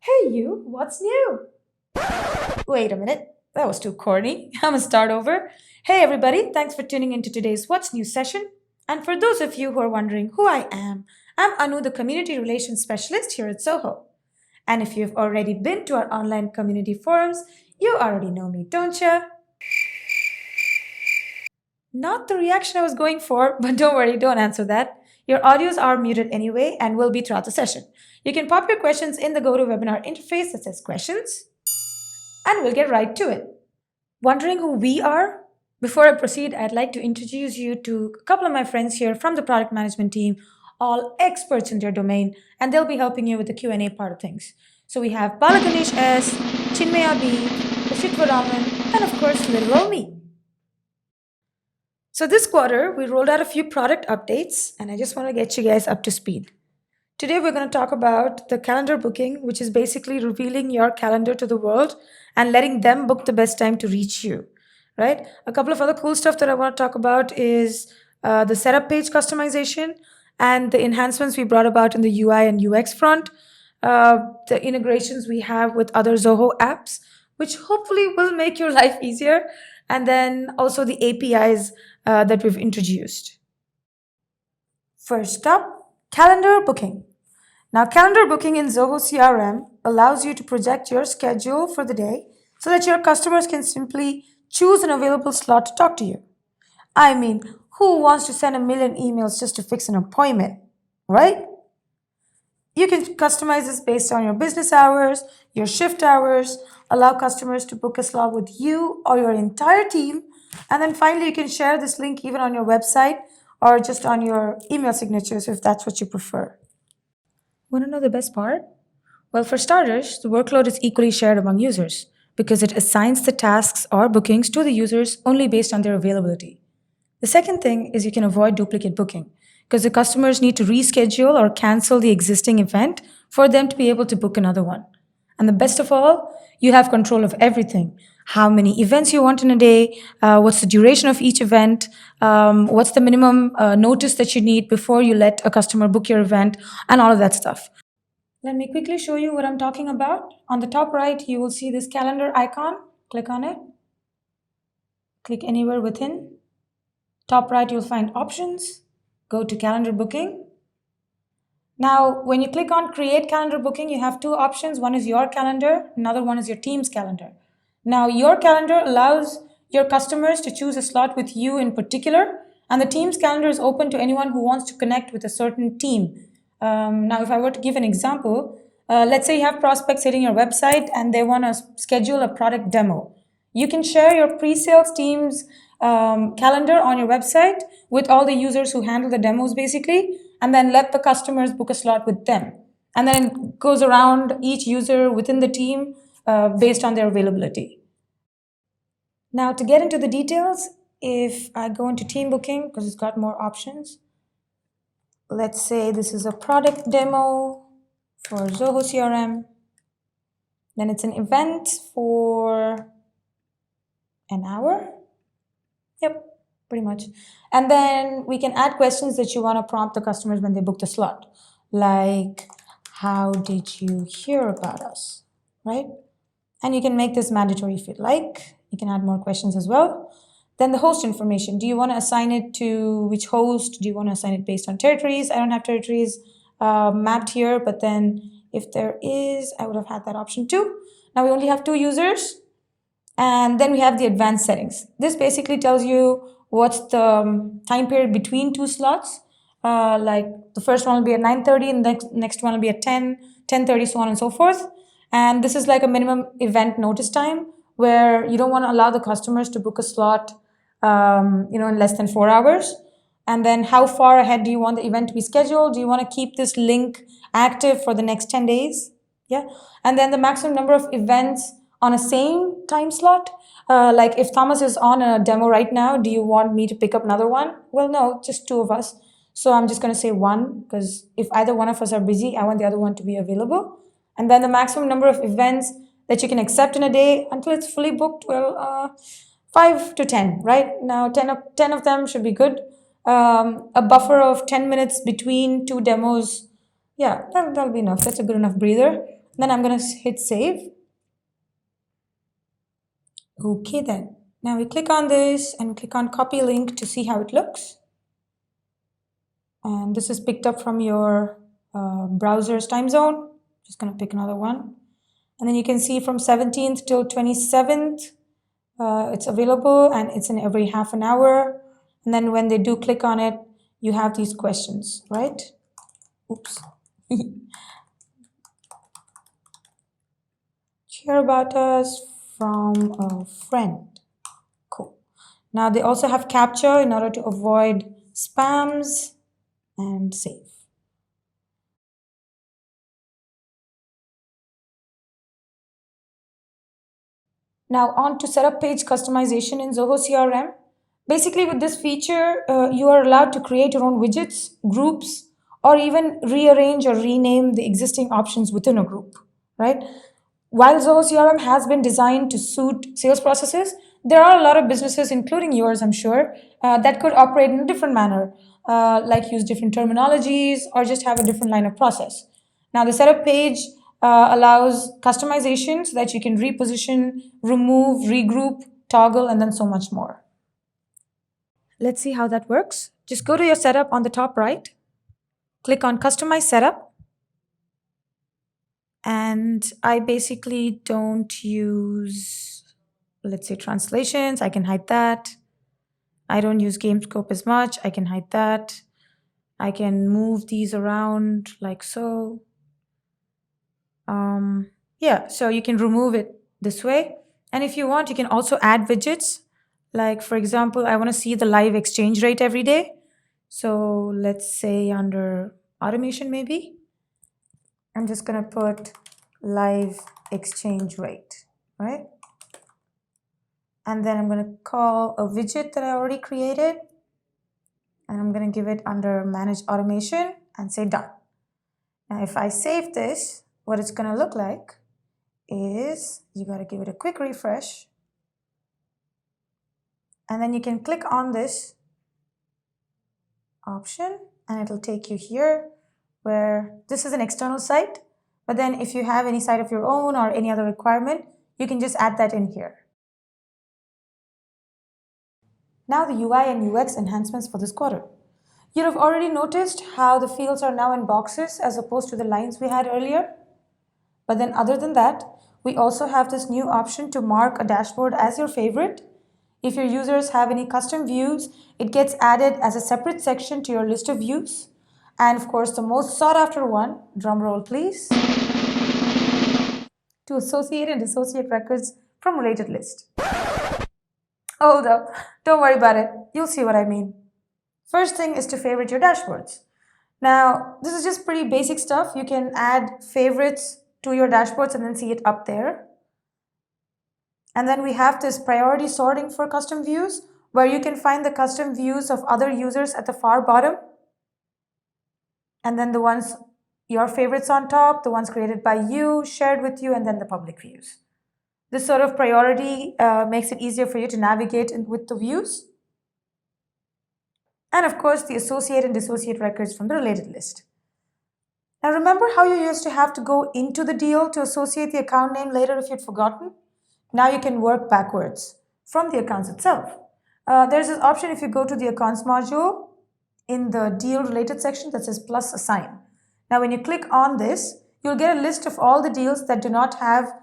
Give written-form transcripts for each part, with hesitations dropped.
Hey you, what's new? Wait a minute, that was too corny. I'm gonna start over. Hey everybody, thanks for tuning into today's What's New session. And for those of you who are wondering who I am, I'm Anu, the Community Relations Specialist here at Zoho. And if you've already been to our online community forums, you already know me, don't you? Not the reaction I was going for, but don't worry, don't answer that. Your audios are muted anyway and will be throughout the session. You can pop your questions in the GoToWebinar interface that says questions, and we'll get right to it. Wondering who we are? Before I proceed, I'd like to introduce you to a couple of my friends here from the product management team, all experts in their domain, and they'll be helping you with the Q&A part of things. So we have Balaganesh S, Chinmaya B, Rashitva Raman, and of course, little old me. So this quarter, we rolled out a few product updates, and I just want to get you guys up to speed. Today, we're going to talk about the calendar booking, which is basically revealing your calendar to the world and letting them book the best time to reach you, right? A couple of other cool stuff that I want to talk about is the setup page customization and the enhancements we brought about in the UI and UX front, the integrations we have with other Zoho apps, which hopefully will make your life easier, and then also the APIs that we've introduced. First up, calendar booking. Now, calendar booking in Zoho CRM allows you to project your schedule for the day so that your customers can simply choose an available slot to talk to you. I mean, who wants to send a million emails just to fix an appointment, right? You can customize this based on your business hours, your shift hours, allow customers to book a slot with you or your entire team, and then finally you can share this link even on your website or just on your email signatures if that's what you prefer. Want to know the best part? Well, for starters, the workload is equally shared among users because it assigns the tasks or bookings to the users only based on their availability. The second thing is you can avoid duplicate booking because the customers need to reschedule or cancel the existing event for them to be able to book another one. And the best of all, you have control of everything. How many events you want in a day, what's the duration of each event, what's the minimum notice that you need before you let a customer book your event, and all of that stuff. Let me quickly show you what I'm talking about. On the top right, you will see this calendar icon. Click on it. Click anywhere within. Top right, you'll find options. Go to calendar booking. Now, when you click on create calendar booking, you have two options. One is your calendar, another one is your team's calendar. Now, your calendar allows your customers to choose a slot with you in particular, and the team's calendar is open to anyone who wants to connect with a certain team. Now, if I were to give an example, let's say you have prospects hitting your website and they want to schedule a product demo. You can share your pre-sales team's calendar on your website with all the users who handle the demos basically, and then let the customers book a slot with them. And then it goes around each user within the team based on their availability. Now, to get into the details, if I go into team booking, because it's got more options, let's say this is a product demo for Zoho CRM. Then it's an event for an hour. Yep, pretty much. And then we can add questions that you want to prompt the customers when they book the slot. Like, how did you hear about us, right? And you can make this mandatory if you'd like. You can add more questions as well. Then the host information. Do you want to assign it to which host? Do you want to assign it based on territories? I don't have territories mapped here, but then if there is, I would have had that option too. Now we only have 2 users. And then we have the advanced settings. This basically tells you what's the time period between 2 slots. Like the first one will be at 9:30 and the next one will be at 10, 10:30, so on and so forth. And this is like a minimum event notice time where you don't want to allow the customers to book a slot in less than 4 hours. And then how far ahead do you want the event to be scheduled? Do you want to keep this link active for the next 10 days? Yeah. And then the maximum number of events on a same time slot. Like if Thomas is on a demo right now, do you want me to pick up another one? Well, no, just 2 of us. So I'm just going to say 1 because if either one of us are busy, I want the other one to be available. And then the maximum number of events that you can accept in a day until it's fully booked, well, 5 to 10, right? Now 10 of them should be good. A buffer of 10 minutes between 2 demos, yeah, that'll be enough. That's a good enough breather. Then I'm going to hit save. Okay then. Now we click on this and click on copy link to see how it looks. And this is picked up from your browser's time zone. Just going to pick another one. And then you can see from 17th till 27th, it's available and it's in every half an hour. And then when they do click on it, you have these questions, right? Oops. Hear about us from a friend. Cool. Now they also have captcha in order to avoid spams and save. Now on to setup page customization in Zoho CRM. Basically with this feature, you are allowed to create your own widgets, groups, or even rearrange or rename the existing options within a group, right? While Zoho CRM has been designed to suit sales processes, there are a lot of businesses, including yours, I'm sure, that could operate in a different manner, like use different terminologies or just have a different line of process. Now, the setup page allows customization so that you can reposition, remove, regroup, toggle, and then so much more. Let's see how that works. Just go to your setup on the top right, click on Customize Setup. And I basically don't use, let's say, translations. I can hide that. I don't use game scope as much. I can hide that. I can move these around like so. Yeah, so you can remove it this way. And if you want, you can also add widgets. Like, for example, I want to see the live exchange rate every day. So let's say under automation, maybe. I'm just going to put live exchange rate, right? And then I'm going to call a widget that I already created. And I'm going to give it under manage automation and say done. Now, if I save this, what it's going to look like is you got to give it a quick refresh. And then you can click on this option and it'll take you here where this is an external site. But then if you have any site of your own or any other requirement, you can just add that in here. Now the UI and UX enhancements for this quarter. You'd have already noticed how the fields are now in boxes as opposed to the lines we had earlier. But then other than that, we also have this new option to mark a dashboard as your favorite. If your users have any custom views, it gets added as a separate section to your list of views. And of course, the most sought after one, drum roll please, to associate and dissociate records from related list. Hold up, don't worry about it. You'll see what I mean. First thing is to favorite your dashboards. Now, this is just pretty basic stuff. You can add favorites to your dashboards and then see it up there. And then we have this priority sorting for custom views, where you can find the custom views of other users at the far bottom. And then the ones, your favorites on top, the ones created by you, shared with you, and then the public views. This sort of priority makes it easier for you to navigate with the views. And of course, the associate and dissociate records from the related list. Now remember how you used to have to go into the deal to associate the account name later if you'd forgotten? Now you can work backwards from the accounts itself. There's this option if you go to the accounts module in the deal related section that says plus assign. Now when you click on this, you'll get a list of all the deals that do not have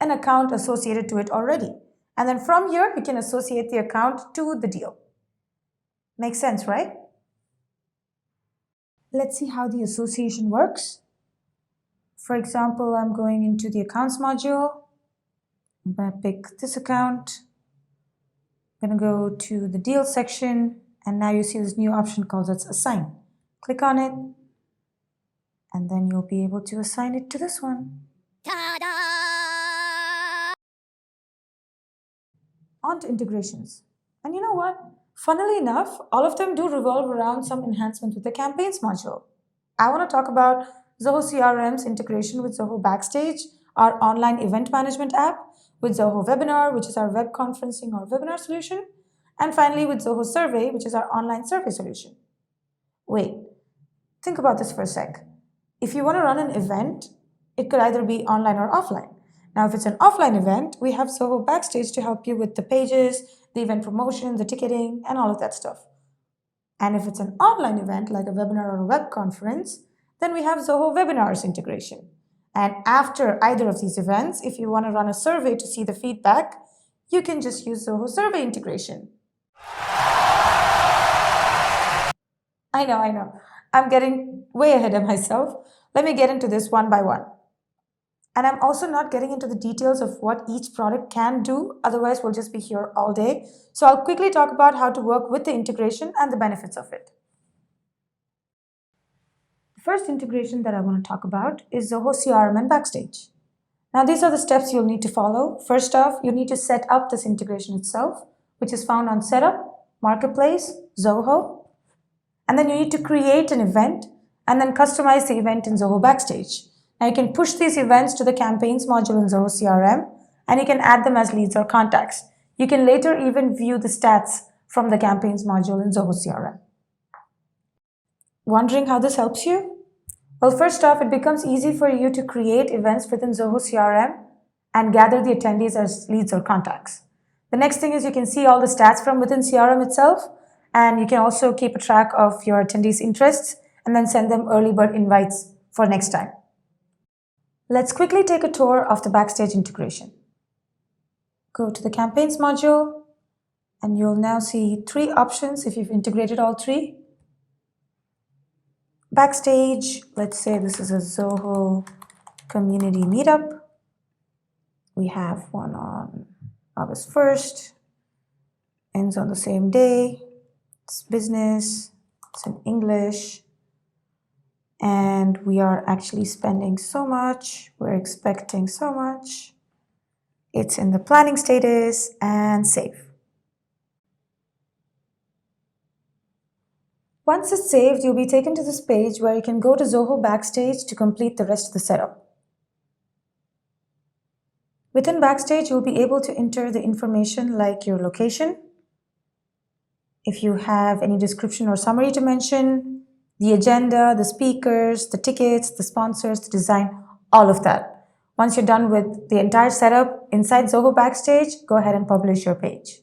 an account associated to it already. And then from here, you can associate the account to the deal. Makes sense, right? Let's see how the association works. For example, I'm going into the accounts module. I'm going to pick this account. I'm going to go to the deal section, and now you see this new option called assign. Click on it, and then you'll be able to assign it to this one. Ta-da! On to integrations. And you know what? Funnily enough, all of them do revolve around some enhancements with the campaigns module. I want to talk about Zoho CRM's integration with Zoho Backstage, our online event management app, with Zoho Webinar, which is our web conferencing or webinar solution, and finally with Zoho Survey, which is our online survey solution. Wait, think about this for a sec. If you want to run an event, It could either be online or offline. Now, if it's an offline event, we have Zoho Backstage to help you with the pages, the event promotion, the ticketing, and all of that stuff. And if it's an online event like a webinar or a web conference, then we have Zoho Webinars Integration. And after either of these events, if you want to run a survey to see the feedback, you can just use Zoho Survey Integration. I know. I'm getting way ahead of myself. Let me get into this one by one. And I'm also not getting into the details of what each product can do, otherwise we'll just be here all day. So I'll quickly talk about how to work with the integration and the benefits of it. The first integration that I want to talk about is Zoho CRM and Backstage. Now these are the steps you'll need to follow. First off, you need to set up this integration itself, which is found on Setup, Marketplace, Zoho. And then you need to create an event and then customize the event in Zoho Backstage. Now you can push these events to the campaigns module in Zoho CRM and you can add them as leads or contacts. You can later even view the stats from the campaigns module in Zoho CRM. Wondering how this helps you? Well, first off, it becomes easy for you to create events within Zoho CRM and gather the attendees as leads or contacts. The next thing is you can see all the stats from within CRM itself, and you can also keep a track of your attendees' interests and then send them early bird invites for next time. Let's quickly take a tour of the Backstage integration. Go to the Campaigns module, and you'll now see 3 options if you've integrated all 3. Backstage, let's say this is a Zoho Community meetup. We have one on August 1st, ends on the same day. It's business, it's in English. And we are actually spending so much, we're expecting so much. It's in the planning status and save. Once it's saved, you'll be taken to this page where you can go to Zoho Backstage to complete the rest of the setup. Within Backstage, you'll be able to enter the information like your location, if you have any description or summary to mention, the agenda, the speakers, the tickets, the sponsors, the design, all of that. Once you're done with the entire setup inside Zoho Backstage, go ahead and publish your page.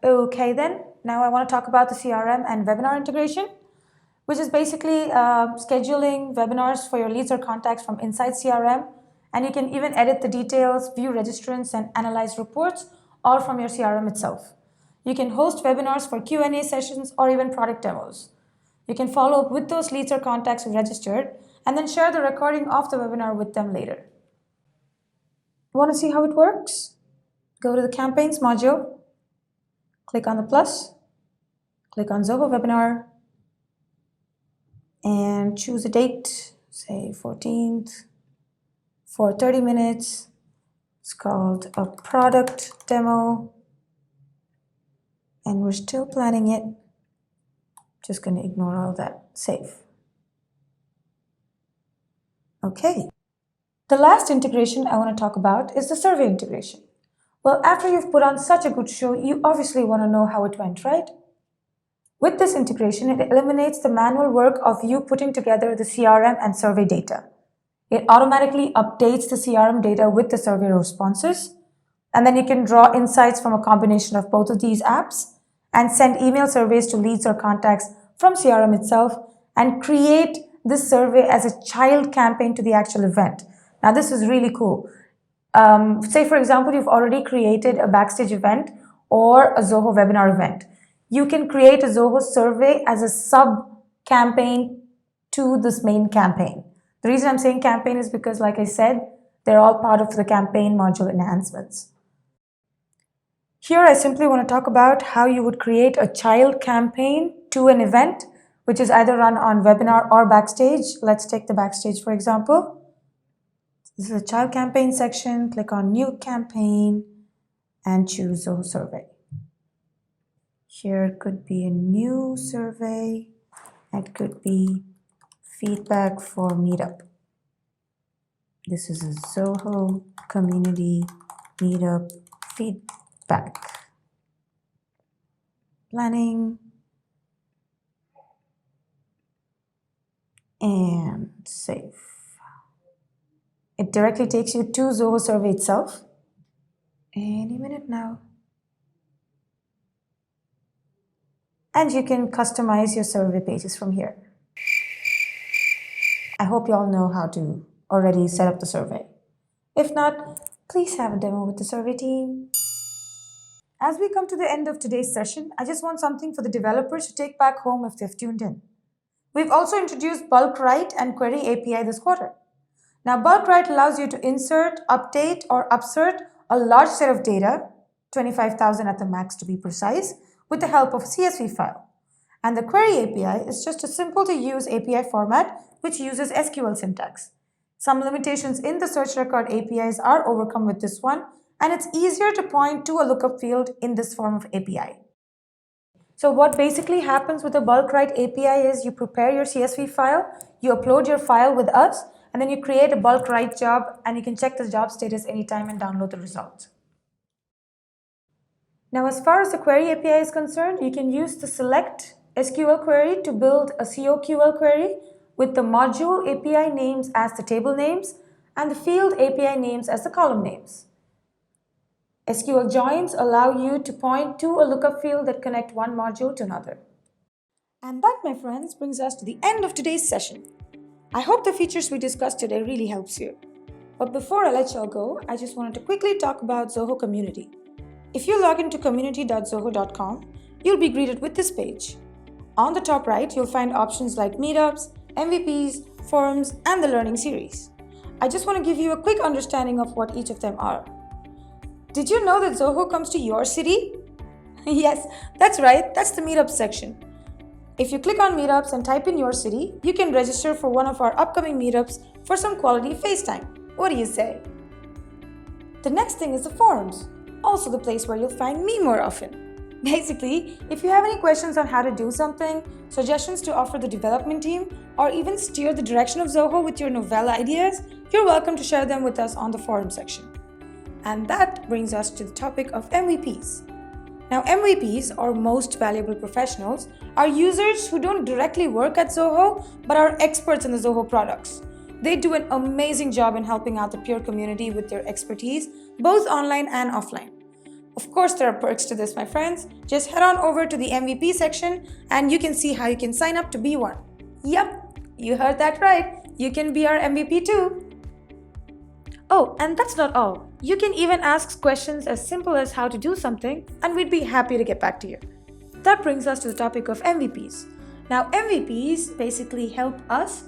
Okay then, now I want to talk about the CRM and webinar integration, which is basically scheduling webinars for your leads or contacts from inside CRM, and you can even edit the details, view registrants, and analyze reports, all from your CRM itself. You can host webinars for Q&A sessions or even product demos. You can follow up with those leads or contacts who registered and then share the recording of the webinar with them later. Want to see how it works? Go to the Campaigns module, click on the plus, click on Zoho Webinar, and choose a date, say 14th, for 30 minutes. It's called a product demo, and we're still planning it. Just going to ignore all that. Save. Okay. The last integration I want to talk about is the survey integration. Well, after you've put on such a good show, you obviously want to know how it went, right? With this integration, it eliminates the manual work of you putting together the CRM and survey data. It automatically updates the CRM data with the survey responses, and then you can draw insights from a combination of both of these apps and send email surveys to leads or contacts from CRM itself and create this survey as a child campaign to the actual event. Now, this is really cool. Say, for example, you've already created a Backstage event or a Zoho webinar event. You can create a Zoho survey as a sub-campaign to this main campaign. The reason I'm saying campaign is because, like I said, they're all part of the campaign module enhancements. Here, I simply want to talk about how you would create a child campaign to an event, which is either run on webinar or Backstage. Let's take the Backstage, for example. This is a child campaign section. Click on New Campaign and choose Zoho Survey. Here it could be a new survey. It could be feedback for meetup. This is a Zoho Community meetup feedback. Planning. and save. It directly takes you to Zoho survey itself. Any minute now. And you can customize your survey pages from here. I hope you all know how to already set up the survey. If not, please have a demo with the survey team. As we come to the end of today's session, I just want something for the developers to take back home if they've tuned in. We've also introduced bulk write and query API this quarter. Now, bulk write allows you to insert, update, or upsert a large set of data, 25,000 at the max to be precise, with the help of a CSV file. And the query API is just a simple to use API format which uses SQL syntax. Some limitations in the search record APIs are overcome with this one, and it's easier to point to a lookup field in this form of API. So what basically happens with the bulk write API is you prepare your CSV file, you upload your file with us, and then you create a bulk write job, and you can check the job status anytime and download the result. Now, as far as the query API is concerned, you can use the select SQL query to build a COQL query with the module API names as the table names and the field API names as the column names. SQL joins allow you to point to a lookup field that connect one module to another. And that, my friends, brings us to the end of today's session. I hope the features we discussed today really helps you. But before I let y'all go, I just wanted to quickly talk about Zoho Community. If you log into community.zoho.com, you'll be greeted with this page. On the top right, you'll find options like meetups, MVPs, forums, and the learning series. I just want to give you a quick understanding of what each of them are. Did you know that Zoho comes to your city? Yes, that's right, that's the meetups section. If you click on meetups and type in your city, you can register for one of our upcoming meetups for some quality FaceTime. What do you say? The next thing is the forums, also the place where you'll find me more often. Basically, if you have any questions on how to do something, suggestions to offer the development team, or even steer the direction of Zoho with your novella ideas, you're welcome to share them with us on the forum section. And that brings us to the topic of MVPs. Now, MVPs, or most valuable professionals, are users who don't directly work at Zoho but are experts in the Zoho products. They do an amazing job in helping out the peer community with their expertise, both online and offline. Of course, there are perks to this, my friends. Just head on over to the MVP section and you can see how you can sign up to be one. Yep, you heard that right. You can be our MVP too. Oh, and that's not all. You can even ask questions as simple as how to do something, and we'd be happy to get back to you. That brings us to the topic of MVPs. Now, MVPs basically help us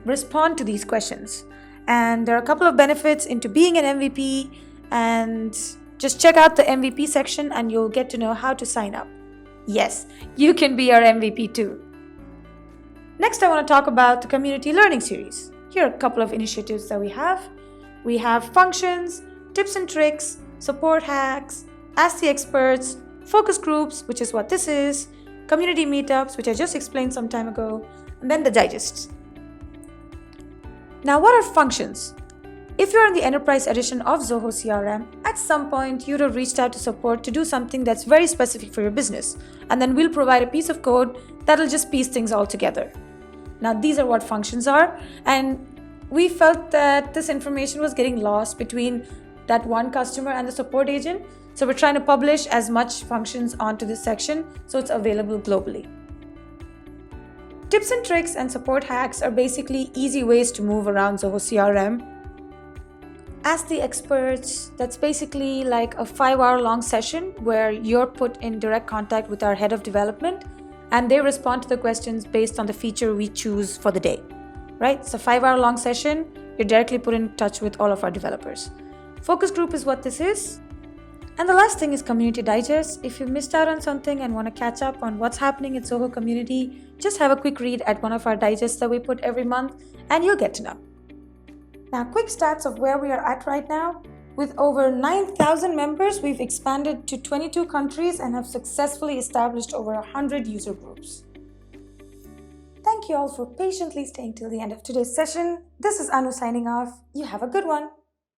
respond to these questions. And there are a couple of benefits into being an MVP, and just check out the MVP section and you'll get to know how to sign up. Yes, you can be our MVP too. Next, I want to talk about the Community Learning Series. Here are a couple of initiatives that we have. We have functions, tips and tricks, support hacks, ask the experts, focus groups, which is what this is, community meetups, which I just explained some time ago, and then the digests. Now, what are functions? If you're in the enterprise edition of Zoho CRM, at some point you'd have reached out to support to do something that's very specific for your business, and then we'll provide a piece of code that'll just piece things all together. Now, these are what functions are, and we felt that this information was getting lost between that one customer and the support agent, so we're trying to publish as much functions onto this section so it's available globally. Tips and tricks and support hacks are basically easy ways to move around Zoho CRM. Ask the experts, that's basically like a 5-hour long session where you're put in direct contact with our head of development and they respond to the questions based on the feature we choose for the day, right? It's a 5-hour long session. You're directly put in touch with all of our developers. Focus group is what this is. And the last thing is Community Digest. If you missed out on something and want to catch up on what's happening at Zoho Community, just have a quick read at one of our digests that we put every month and you'll get to know. Now, quick stats of where we are at right now. With over 9,000 members, we've expanded to 22 countries and have successfully established over 100 user groups. Thank you all for patiently staying till the end of today's session. This is Anu signing off. You have a good one.